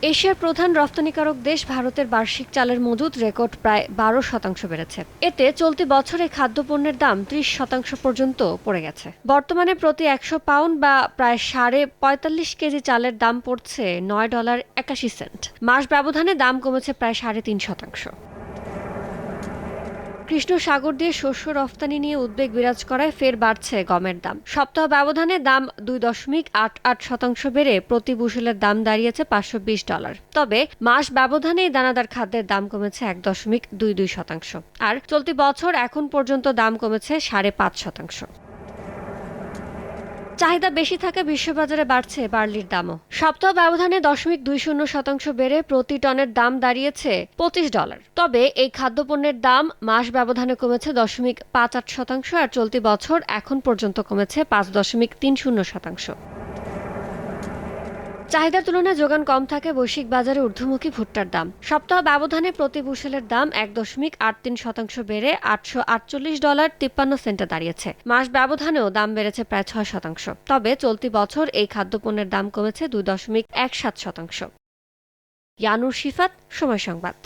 এশিয়ার প্রধান রপ্তানিকারক দেশ ভারতের বার্ষিক চালের মজুত রেকর্ড প্রায় 12% বেড়েছে। এতে চলতি বছরে খাদ্যপণ্যের দাম 30% পর্যন্ত পড়ে গেছে। বর্তমানে প্রতি 100 পাউন্ড বা প্রায় 45 কেজি চালের দাম পড়ছে $9.81। মাস ব্যবধানে দাম কমেছে প্রায় 3.5%। কৃষ্ণ সাগর দিয়ে শস্য রফতানি নিয়ে উদ্বেগ বিরাজ করায় ফের বাড়ছে গমের দাম। সপ্তাহ ব্যবধানে দাম 2.88% বেড়ে প্রতি বুশেলের দাম দাঁড়িয়েছে $520। তবে মাস ব্যবধানে দানাদার খাদ্যের দাম কমেছে 1.22%। আর চলতি বছর এখন পর্যন্ত দাম কমেছে 5.5%। চাহিদা বেশি থাকা বিশ্ববাজারে বাড়ছে বার্লির দামও। সপ্তাহ ব্যবধানে 0.20% বেড়ে প্রতি টনের দাম দাঁড়িয়েছে $25। তবে এই খাদ্যপণ্যের দাম মাস ব্যবধানে কমেছে 0.58%। আর চলতি বছর এখন পর্যন্ত কমেছে 5.30%। চাহিদার তুলনায় যোগান কম থাকে বৈশ্বিক বাজারে ঊর্ধ্বমুখী ভুট্টার দাম। সপ্তাহ ব্যবধানে প্রতি বুশেলের দাম 1.83% বেড়ে $848.53 দাঁড়িয়েছে। মাস ব্যবধানেও দাম বেড়েছে প্রায় 6%। তবে চলতি বছর এই খাদ্যপণ্যের দাম কমেছে 2.17%। ইয়ানুর শিফাত, সময় সংবাদ।